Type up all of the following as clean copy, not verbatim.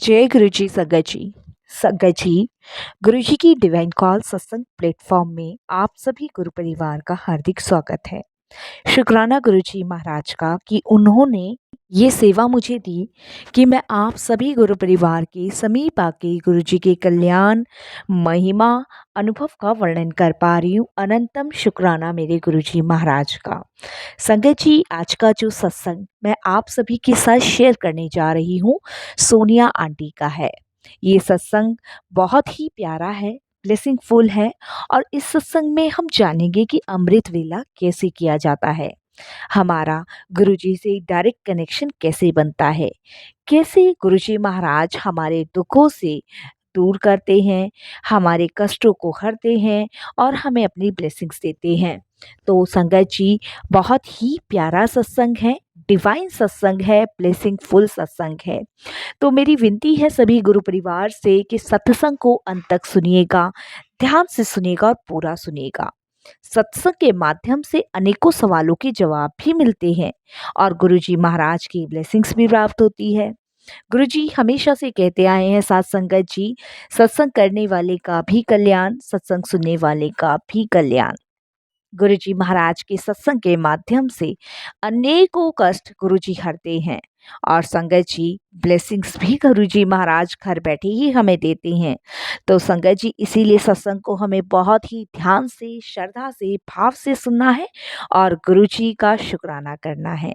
जय गुरु जी संगत जी। संगत जी, गुरु जी की डिवाइन कॉल सत्संग प्लेटफॉर्म में आप सभी गुरु परिवार का हार्दिक स्वागत है। शुक्राना गुरु जी महाराज का कि उन्होंने ये सेवा मुझे दी कि मैं आप सभी गुरु परिवार के समीप आके गुरु जी के कल्याण, महिमा, अनुभव का वर्णन कर पा रही हूँ। अनंतम शुक्राना मेरे गुरु जी महाराज का। संगत जी, आज का जो सत्संग मैं आप सभी के साथ शेयर करने जा रही हूँ, सोनिया आंटी का है। ये सत्संग बहुत ही प्यारा है, ब्लेसिंगफुल है और इस सत्संग में हम जानेंगे कि अमृत वेला कैसे किया जाता है, हमारा गुरुजी से डायरेक्ट कनेक्शन कैसे बनता है, कैसे गुरुजी महाराज हमारे दुखों से दूर करते हैं, हमारे कष्टों को हरते हैं और हमें अपनी ब्लेसिंग्स देते हैं। तो संगत जी, बहुत ही प्यारा सत्संग है, डिवाइन सत्संग है, ब्लेसिंग फुल सत्संग है। तो मेरी विनती है सभी गुरु परिवार से कि सत्संग को अंत तक सुनिएगा, ध्यान से सुनिएगा और पूरा सुनिएगा। सत्संग के माध्यम से अनेकों सवालों के जवाब भी मिलते हैं और गुरुजी महाराज की ब्लेसिंग्स भी प्राप्त होती है। गुरुजी हमेशा से कहते आए हैं साथ संगत जी, सत्संग करने वाले का भी कल्याण, सत्संग सुनने वाले का भी कल्याण। गुरुजी महाराज के सत्संग के माध्यम से अनेकों कष्ट गुरुजी हरते हैं और संगत जी ब्लेसिंग्स भी गुरुजी महाराज घर बैठे ही हमें देते हैं। तो संगत जी, इसीलिए सत्संग को हमें बहुत ही ध्यान से, श्रद्धा से, भाव से सुनना है और गुरुजी का शुक्राना करना है।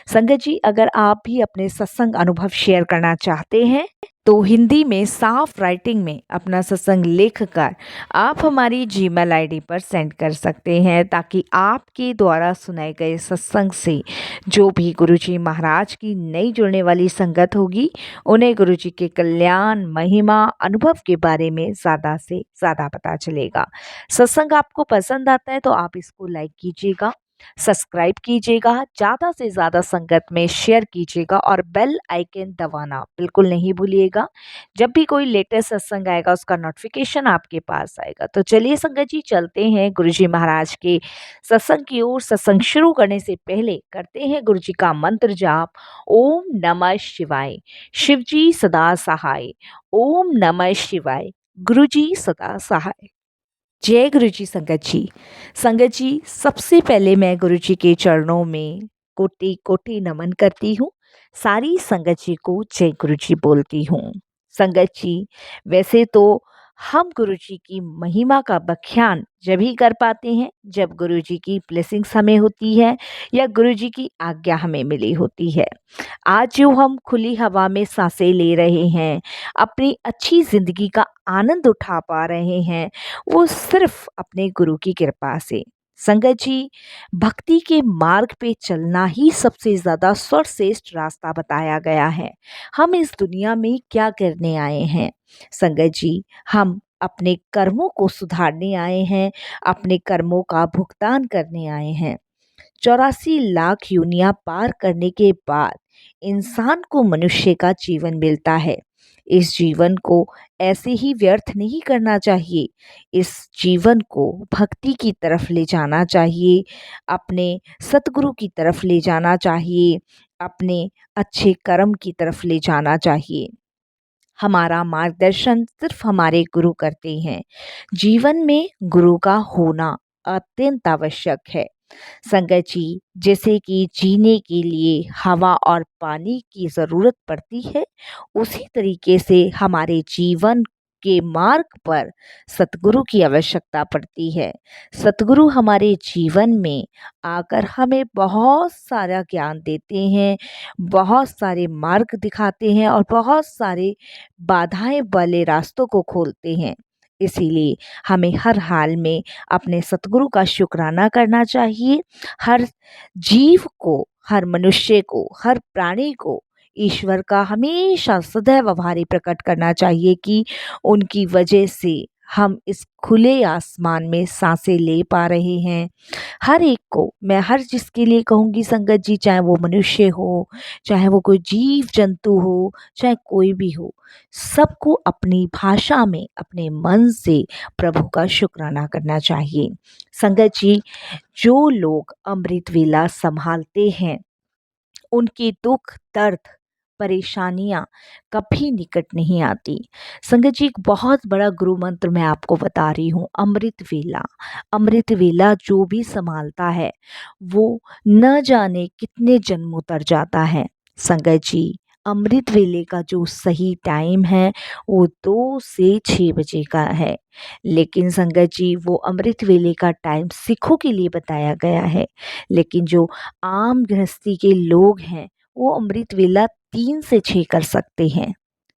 संगत जी, अगर आप भी अपने सत्संग अनुभव शेयर करना चाहते हैं तो हिंदी में साफ राइटिंग में अपना सत्संग लिखकर आप हमारी जीमेल आईडी पर सेंड कर सकते हैं, ताकि आपके द्वारा सुनाए गए सत्संग से जो भी गुरुजी महाराज की नई जुड़ने वाली संगत होगी, उन्हें गुरुजी के कल्याण, महिमा, अनुभव के बारे में ज़्यादा से ज़्यादा पता चलेगा। सत्संग आपको पसंद आता है तो आप इसको लाइक कीजिएगा, सब्सक्राइब कीजिएगा, ज़्यादा से ज़्यादा संगत में शेयर कीजिएगा और बेल आइकन दबाना बिल्कुल नहीं भूलिएगा। जब भी कोई लेटेस्ट सत्संग आएगा उसका नोटिफिकेशन आपके पास आएगा। तो चलिए संगत जी, चलते हैं गुरुजी महाराज के सत्संग की ओर। सत्संग शुरू करने से पहले करते हैं गुरुजी का मंत्र जाप। ओम नमः शिवाय, शिवजी सदा सहाय। ओम नमः शिवाय, गुरुजी सदा सहाय। जय गुरु जी संगत जी। संगत जी, सबसे पहले मैं गुरु जी के चरणों में कोटि कोटि नमन करती हूँ। सारी संगत जी को जय गुरु जी बोलती हूँ। संगत जी, वैसे तो हम गुरु जी की महिमा का बख्यान जब ही कर पाते हैं जब गुरु जी की ब्लेसिंग्स हमें होती है या गुरु जी की आज्ञा हमें मिली होती है। आज जो हम खुली हवा में सांसें ले रहे हैं, अपनी अच्छी ज़िंदगी का आनंद उठा पा रहे हैं, वो सिर्फ अपने गुरु की कृपा से। संगत जी, भक्ति के मार्ग पे चलना ही सबसे ज़्यादा सर्वश्रेष्ठ रास्ता बताया गया है। हम इस दुनिया में क्या करने आए हैं? संगत जी, हम अपने कर्मों को सुधारने आए हैं, अपने कर्मों का भुगतान करने आए हैं। 84 लाख योनियां पार करने के बाद इंसान को मनुष्य का जीवन मिलता है। इस जीवन को ऐसे ही व्यर्थ नहीं करना चाहिए। इस जीवन को भक्ति की तरफ ले जाना चाहिए, अपने सतगुरु की तरफ ले जाना चाहिए, अपने अच्छे कर्म की तरफ ले जाना चाहिए। हमारा मार्गदर्शन सिर्फ हमारे गुरु करते हैं। जीवन में गुरु का होना अत्यंत आवश्यक है। संगत जी, जैसे कि जीने के लिए हवा और पानी की ज़रूरत पड़ती है, उसी तरीके से हमारे जीवन के मार्ग पर सतगुरु की आवश्यकता पड़ती है। सतगुरु हमारे जीवन में आकर हमें बहुत सारा ज्ञान देते हैं, बहुत सारे मार्ग दिखाते हैं और बहुत सारे बाधाएं वाले रास्तों को खोलते हैं। इसीलिए हमें हर हाल में अपने सतगुरु का शुक्राना करना चाहिए। हर जीव को, हर मनुष्य को, हर प्राणी को ईश्वर का हमेशा सदैव आभारी प्रकट करना चाहिए कि उनकी वजह से हम इस खुले आसमान में सांसें ले पा रहे हैं। हर एक को मैं हर जिसके लिए कहूँगी संगत जी, चाहे वो मनुष्य हो, चाहे वो कोई जीव जंतु हो, चाहे कोई भी हो, सबको अपनी भाषा में अपने मन से प्रभु का शुक्राना करना चाहिए। संगत जी, जो लोग अमृत वेला संभालते हैं, उनके दुख, दर्द, परेशानियाँ कभी निकट नहीं आती। संगत जी, एक बहुत बड़ा गुरु मंत्र मैं आपको बता रही हूँ, अमृत वेला। अमृत वेला जो भी संभालता है वो न जाने कितने जन्मों तर जाता है। संगत जी, अमृत वेले का जो सही टाइम है वो 2 से 6 बजे का है। लेकिन संगत जी, वो अमृत वेले का टाइम सिखों के लिए बताया गया है। लेकिन जो आम गृहस्थी के लोग हैं वो अमृत वेला 3 से 6 कर सकते हैं।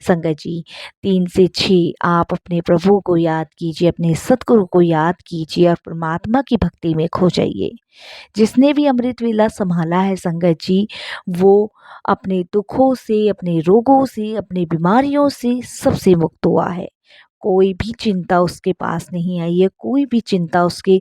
संगत जी, 3 से 6 आप अपने प्रभु को याद कीजिए, अपने सतगुरु को याद कीजिए और परमात्मा की भक्ति में खो जाइए। जिसने भी अमृत वेला संभाला है संगत जी, वो अपने दुखों से, अपने रोगों से, अपनी बीमारियों से सबसे मुक्त हुआ है। कोई भी चिंता उसके पास नहीं आई है, कोई भी चिंता उसके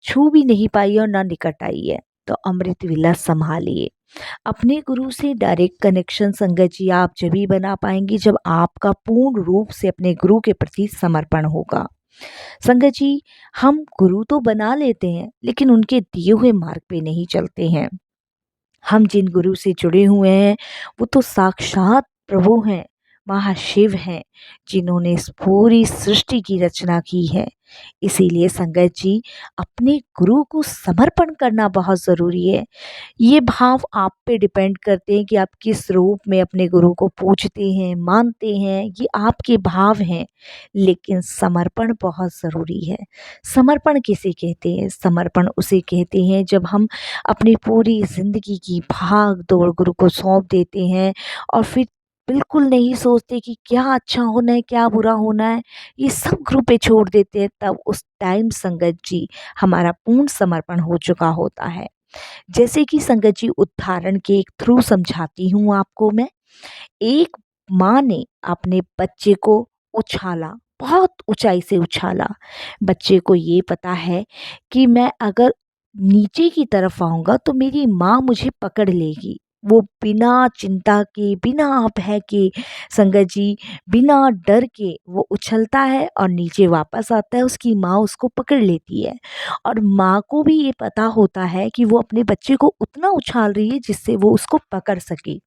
छू भी नहीं पाई है और ना निकट आई है। तो अमृत वेला संभालिए। अपने गुरु से डायरेक्ट कनेक्शन संगत जी आप जब ही बना पाएंगे जब आपका पूर्ण रूप से अपने गुरु के प्रति समर्पण होगा। संगत जी, हम गुरु तो बना लेते हैं लेकिन उनके दिए हुए मार्ग पे नहीं चलते हैं। हम जिन गुरु से जुड़े हुए हैं वो तो साक्षात प्रभु हैं, महाशिव हैं, जिन्होंने इस पूरी सृष्टि की रचना की है। इसीलिए संगत जी, अपने गुरु को समर्पण करना बहुत ज़रूरी है। ये भाव आप पे डिपेंड करते हैं कि आप किस रूप में अपने गुरु को पूजते हैं, मानते हैं, ये आपके भाव हैं। लेकिन समर्पण बहुत ज़रूरी है। समर्पण किसे कहते हैं? समर्पण उसे कहते हैं जब हम अपनी पूरी ज़िंदगी की भाग दौड़ गुरु को सौंप देते हैं और फिर बिल्कुल नहीं सोचते कि क्या अच्छा होना है, क्या बुरा होना है, ये सब गुरु पे छोड़ देते हैं। तब उस टाइम संगत जी हमारा पूर्ण समर्पण हो चुका होता है। जैसे कि संगत जी उदाहरण के एक थ्रू समझाती हूँ आपको मैं। एक माँ ने अपने बच्चे को उछाला, बहुत ऊंचाई से उछाला। बच्चे को ये पता है कि मैं अगर नीचे की तरफ आऊंगा तो मेरी माँ मुझे पकड़ लेगी। वो बिना चिंता के, बिना भय के संगत जी, बिना डर के वो उछलता है और नीचे वापस आता है। उसकी माँ उसको पकड़ लेती है और माँ को भी ये पता होता है कि वो अपने बच्चे को उतना उछाल रही है जिससे वो उसको पकड़ सके।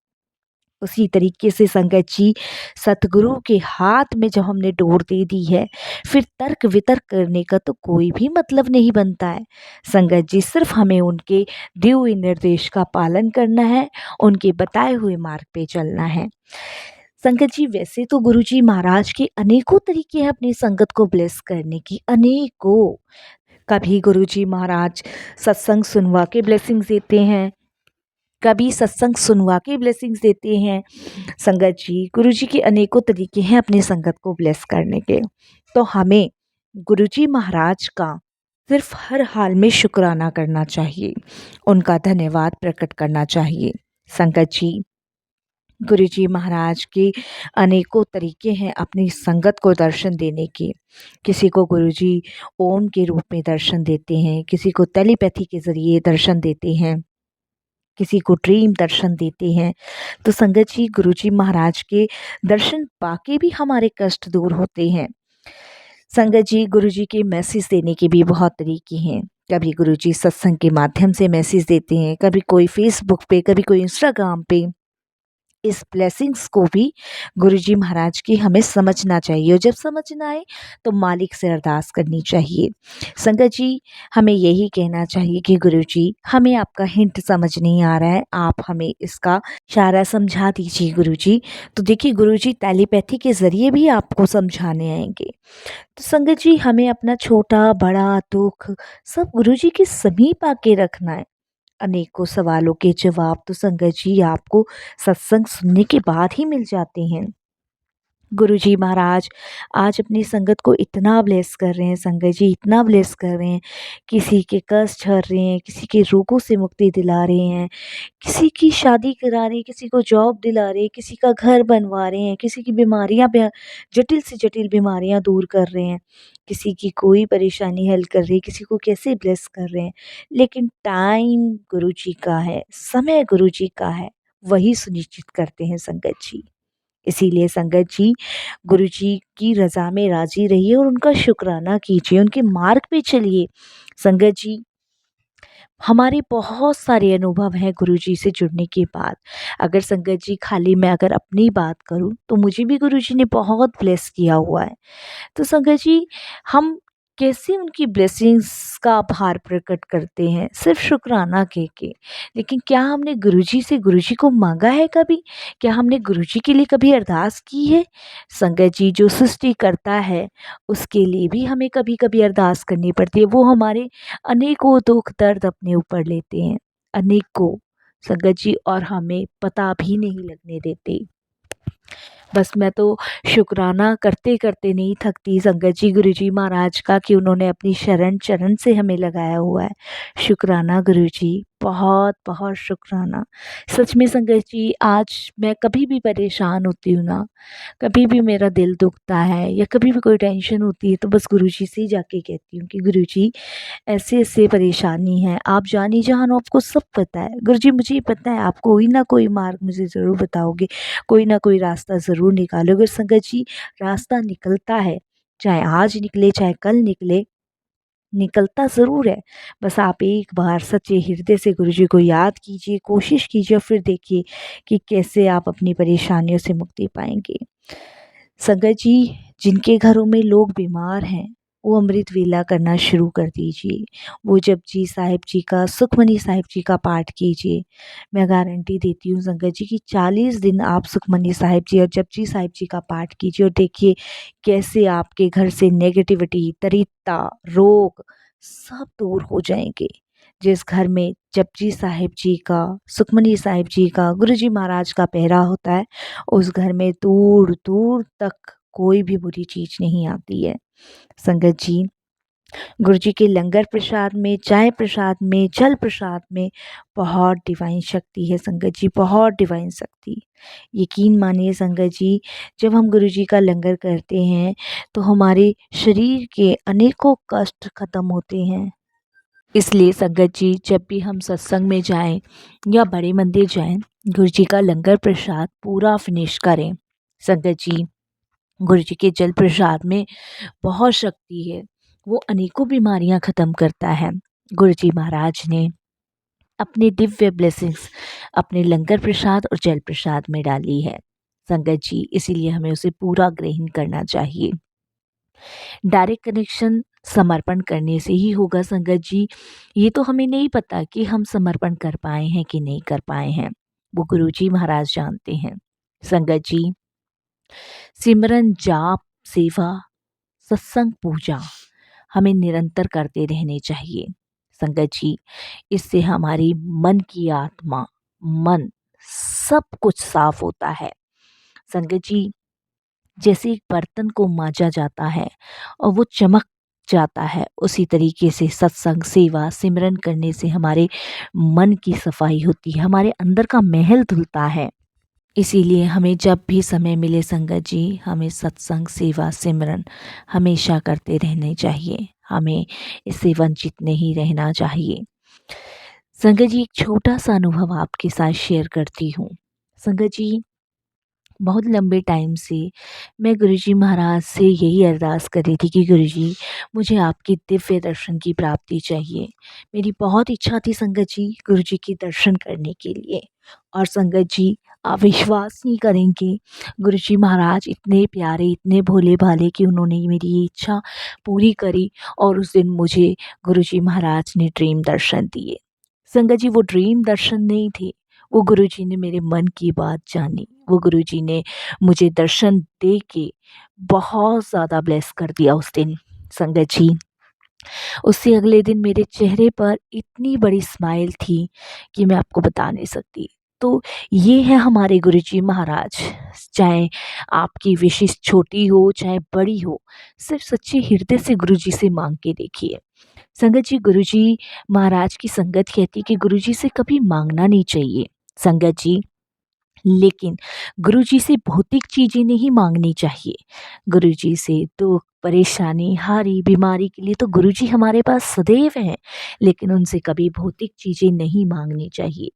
उसी तरीके से संगत जी, सतगुरु के हाथ में जब हमने डोर दे दी है फिर तर्क वितर्क करने का तो कोई भी मतलब नहीं बनता है। संगत जी, सिर्फ हमें उनके दिए हुए निर्देश का पालन करना है, उनके बताए हुए मार्ग पे चलना है। संगत जी, वैसे तो गुरुजी महाराज के अनेकों तरीके हैं अपनी संगत को ब्लेस करने की, अनेकों। कभी गुरुजी महाराज सत्संग सुनवा के ब्लेसिंग्स देते हैं, कभी सत्संग सुनवा के ब्लेसिंग्स देते हैं। संगत जी, गुरुजी के अनेकों तरीके हैं अपनी संगत को ब्लेस करने के। तो हमें गुरुजी महाराज का सिर्फ हर हाल में शुक्राना करना चाहिए, उनका धन्यवाद प्रकट करना चाहिए। संगत जी, गुरुजी महाराज के अनेकों तरीके हैं अपनी संगत को दर्शन देने के। किसी को गुरुजी ओम के रूप में दर्शन देते हैं, किसी को टेलीपैथी के ज़रिए दर्शन देते हैं, किसी को ड्रीम दर्शन देते हैं। तो संगत जी, गुरुजी महाराज के दर्शन पाके भी हमारे कष्ट दूर होते हैं। संगत जी, गुरुजी के मैसेज देने के भी बहुत तरीके हैं। कभी गुरुजी सत्संग के माध्यम से मैसेज देते हैं, कभी कोई फेसबुक पे, कभी कोई इंस्टाग्राम पे। इस ब्लेसिंग्स को भी गुरुजी महाराज की हमें समझना चाहिए और जब समझ ना आए तो मालिक से अरदास करनी चाहिए। संगत जी, हमें यही कहना चाहिए कि गुरुजी, हमें आपका हिंट समझ नहीं आ रहा है, आप हमें इसका इशारा समझा दीजिए गुरुजी। तो देखिए गुरुजी टेलीपैथी के ज़रिए भी आपको समझाने आएंगे। तो संगत जी, हमें अपना छोटा बड़ा दुख सब गुरुजी के समीप आके रखना है। अनेकों सवालों के जवाब तो संगत जी आपको सत्संग सुनने के बाद ही मिल जाते हैं। गुरुजी महाराज आज अपनी संगत को इतना ब्लेस कर रहे हैं, संगत जी इतना ब्लेस कर रहे हैं। किसी के कष्ट हर रहे हैं, किसी के रोगों से मुक्ति दिला रहे हैं, किसी की शादी करा रहे हैं, किसी को जॉब दिला रहे हैं, किसी का घर बनवा रहे हैं, किसी की बीमारियां जटिल से जटिल बीमारियां दूर कर रहे हैं, किसी की कोई परेशानी हल कर रहे हैं, किसी को कैसे ब्लेस कर रहे हैं। लेकिन टाइम गुरुजी का है, समय गुरुजी का है, वही सुनिश्चित करते हैं संगत जी। इसीलिए संगत जी, गुरुजी की रज़ा में राज़ी रहिए और उनका शुक्राना कीजिए, उनके मार्ग पे चलिए। संगत जी, हमारे बहुत सारे अनुभव हैं गुरुजी से जुड़ने के बाद। अगर संगत जी खाली मैं अगर अपनी बात करूँ तो मुझे भी गुरुजी ने बहुत ब्लेस किया हुआ है। तो संगत जी, हम कैसे उनकी ब्लेसिंग्स का आभार प्रकट करते हैं सिर्फ शुक्राना कह के। लेकिन क्या हमने गुरुजी से गुरुजी को मांगा है कभी? क्या हमने गुरुजी के लिए कभी अरदास की है? संगत जी, जो सृष्टि करता है उसके लिए भी हमें कभी कभी अरदास करनी पड़ती है। वो हमारे अनेकों दुख दर्द अपने ऊपर लेते हैं, अनेकों, संगत जी, और हमें पता भी नहीं लगने देते। बस मैं तो शुक्राना करते करते नहीं थकती संगत जी गुरुजी महाराज का, कि उन्होंने अपनी शरण चरण से हमें लगाया हुआ है। शुक्राना गुरुजी, बहुत बहुत शुक्राना। सच में संगत जी, आज मैं कभी भी परेशान होती हूँ ना, कभी भी मेरा दिल दुखता है या कभी भी कोई टेंशन होती है, तो बस गुरुजी से ही जाके कहती हूँ कि गुरुजी ऐसे ऐसे परेशानी है, आप जानी जहान हो, आपको सब पता है। गुरुजी, मुझे पता है आप कोई ना कोई मार्ग मुझे ज़रूर बताओगे, कोई ना कोई रास्ता ज़रूर निकालोगे। संगत जी, रास्ता निकलता है, चाहे आज निकले चाहे कल निकले, निकलता ज़रूर है। बस आप एक बार सच्चे हृदय से गुरुजी को याद कीजिए, कोशिश कीजिए और फिर देखिए कि कैसे आप अपनी परेशानियों से मुक्ति पाएंगे। संगत जी, जिनके घरों में लोग बीमार हैं, वो अमृत वेला करना शुरू कर दीजिए। वो जपजी साहिब जी का, सुखमनी साहिब जी का पाठ कीजिए। मैं गारंटी देती हूँ संगत जी कि 40 दिन आप सुखमनी साहिब जी और जपजी साहिब जी का पाठ कीजिए और देखिए कैसे आपके घर से नेगेटिविटी, दरिद्रता, रोग सब दूर हो जाएंगे। जिस घर में जपजी साहिब जी का, सुखमनी साहिब जी का, गुरुजी महाराज का पहरा होता है, उस घर में दूर दूर तक कोई भी बुरी चीज नहीं आती है। संगत जी, गुरुजी के लंगर प्रसाद में, चाय प्रसाद में, जल प्रसाद में बहुत डिवाइन शक्ति है संगत जी, बहुत डिवाइन शक्ति। यकीन मानिए संगत जी, जब हम गुरुजी का लंगर करते हैं तो हमारे शरीर के अनेकों कष्ट खत्म होते हैं। इसलिए संगत जी, जब भी हम सत्संग में जाएं या बड़े मंदिर जाएं, गुरुजी का लंगर प्रसाद पूरा फिनिश करें। संगत जी, गुरुजी के जल प्रसाद में बहुत शक्ति है, वो अनेकों बीमारियां खत्म करता है। गुरुजी महाराज ने अपने दिव्य ब्लेसिंग्स अपने लंगर प्रसाद और जल प्रसाद में डाली है। संगत जी, इसीलिए हमें उसे पूरा ग्रहण करना चाहिए। डायरेक्ट कनेक्शन समर्पण करने से ही होगा संगत जी। ये तो हमें नहीं पता कि हम समर्पण कर पाए हैं कि नहीं कर पाए हैं, वो गुरुजी महाराज जानते हैं। संगत जी, सिमरन, जाप, सेवा, सत्संग, पूजा हमें निरंतर करते रहने चाहिए। संगत जी, इससे हमारी मन की आत्मा, मन, सब कुछ साफ होता है। संगत जी, जैसे एक बर्तन को मांजा जाता है और वो चमक जाता है, उसी तरीके से सत्संग, सेवा, सिमरन करने से हमारे मन की सफाई होती है, हमारे अंदर का महल धुलता है। इसीलिए हमें जब भी समय मिले संगत जी, हमें सत्संग, सेवा, सिमरन हमेशा करते रहने चाहिए। हमें इससे वंचित नहीं रहना चाहिए। संगत जी, एक छोटा सा अनुभव आपके साथ शेयर करती हूँ। संगत जी, बहुत लंबे टाइम से मैं गुरुजी महाराज से यही अरदास कर रही थी कि गुरुजी, मुझे आपके दिव्य दर्शन की प्राप्ति चाहिए। मेरी बहुत इच्छा थी संगत जी गुरुजी के दर्शन करने के लिए। और संगत जी, आप विश्वास नहीं करेंगे, गुरुजी महाराज इतने प्यारे, इतने भोले भाले कि उन्होंने मेरी ये इच्छा पूरी करी। और उस दिन मुझे गुरुजी महाराज ने ड्रीम दर्शन दिए। संगत जी, वो ड्रीम दर्शन नहीं थे, वो गुरुजी ने मेरे मन की बात जानी। वो गुरुजी ने मुझे दर्शन दे के बहुत ज़्यादा ब्लेस कर दिया उस दिन। संगत जी, उससे अगले दिन मेरे चेहरे पर इतनी बड़ी स्माइल थी कि मैं आपको बता नहीं सकती। तो ये है हमारे गुरुजी महाराज। चाहे आपकी विशेष छोटी हो चाहे बड़ी हो, सिर्फ सच्चे हृदय से गुरुजी से मांग के देखिए। संगत जी, गुरुजी महाराज की संगत कहती कि गुरुजी से कभी मांगना नहीं चाहिए। संगत जी, लेकिन गुरुजी से भौतिक चीज़ें नहीं मांगनी चाहिए। गुरुजी से दुख, परेशानी, हारी, बीमारी के लिए तो गुरुजी हमारे पास सदैव हैं, लेकिन उनसे कभी भौतिक चीज़ें नहीं माँगनी चाहिए।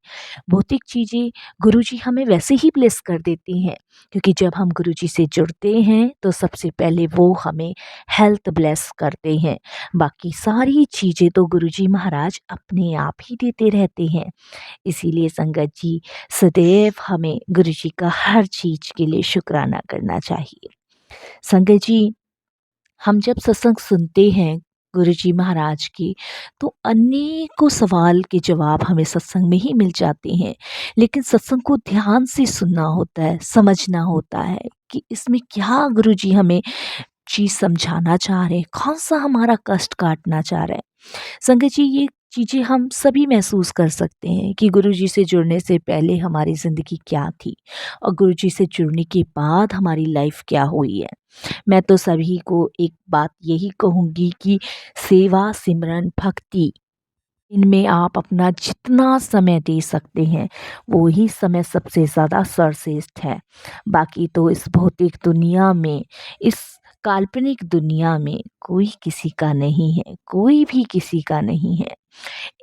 भौतिक चीज़ें गुरुजी हमें वैसे ही ब्लेस कर देती हैं, क्योंकि जब हम गुरुजी से जुड़ते हैं तो सबसे पहले वो हमें हेल्थ ब्लेस करते हैं। बाकी सारी चीज़ें तो गुरुजी महाराज अपने आप ही देते रहते हैं। इसीलिए संगत जी, सदैव हमें गुरुजी का हर चीज़ के लिए शुक्राना करना चाहिए। संगत जी, हम जब सत्संग सुनते हैं गुरुजी महाराज की, तो अनेकों सवाल के जवाब हमें सत्संग में ही मिल जाते हैं। लेकिन सत्संग को ध्यान से सुनना होता है, समझना होता है कि इसमें क्या गुरुजी हमें चीज़ समझाना चाह रहे हैं, कौन-सा हमारा कष्ट काटना चाह रहे हैं। संगत जी, ये चीज़ें हम सभी महसूस कर सकते हैं कि गुरुजी से जुड़ने से पहले हमारी ज़िंदगी क्या थी और गुरुजी से जुड़ने के बाद हमारी लाइफ क्या हुई है। मैं तो सभी को एक बात यही कहूँगी कि सेवा, सिमरन, भक्ति, इनमें आप अपना जितना समय दे सकते हैं, वो ही समय सबसे ज़्यादा सर्वश्रेष्ठ है। बाकी तो इस भौतिक दुनिया में, इस काल्पनिक दुनिया में कोई किसी का नहीं है, कोई भी किसी का नहीं है।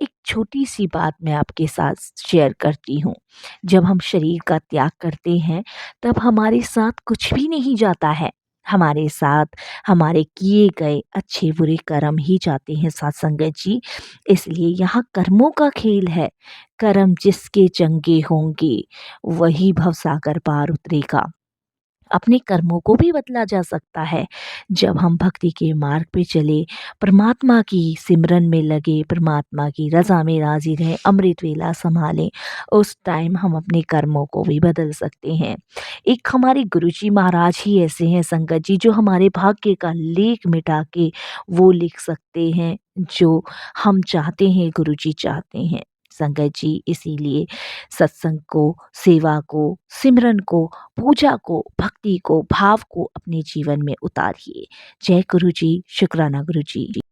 एक छोटी-सी बात मैं आपके साथ शेयर करती हूँ। जब हम शरीर का त्याग करते हैं, तब हमारे साथ कुछ भी नहीं जाता है। हमारे साथ हमारे किए गए अच्छे-बुरे कर्म ही जाते हैं साथ संगत जी। इसलिए यहाँ कर्मों का खेल है। कर्म जिसके चंगे होंगे, वही भवसागर पार उतरेगा। अपने कर्मों को भी बदला जा सकता है। जब हम भक्ति के मार्ग पे चले, परमात्मा की सिमरन में लगे, परमात्मा की रज़ा में राज़ी रहें, अमृत वेला संभालें, उस टाइम हम अपने कर्मों को भी बदल सकते हैं। एक हमारे गुरुजी महाराज ही ऐसे हैं संगत जी, जो हमारे भाग्य का लेख मिटा के वो लिख सकते हैं जो हम चाहते हैं, गुरुजी चाहते हैं। संगत जी, इसीलिए सत्संग को, सेवा को, सिमरन को, पूजा को, भक्ति को, भाव को अपने जीवन में उतारिए। जय गुरु जी, शुक्राना गुरु जी।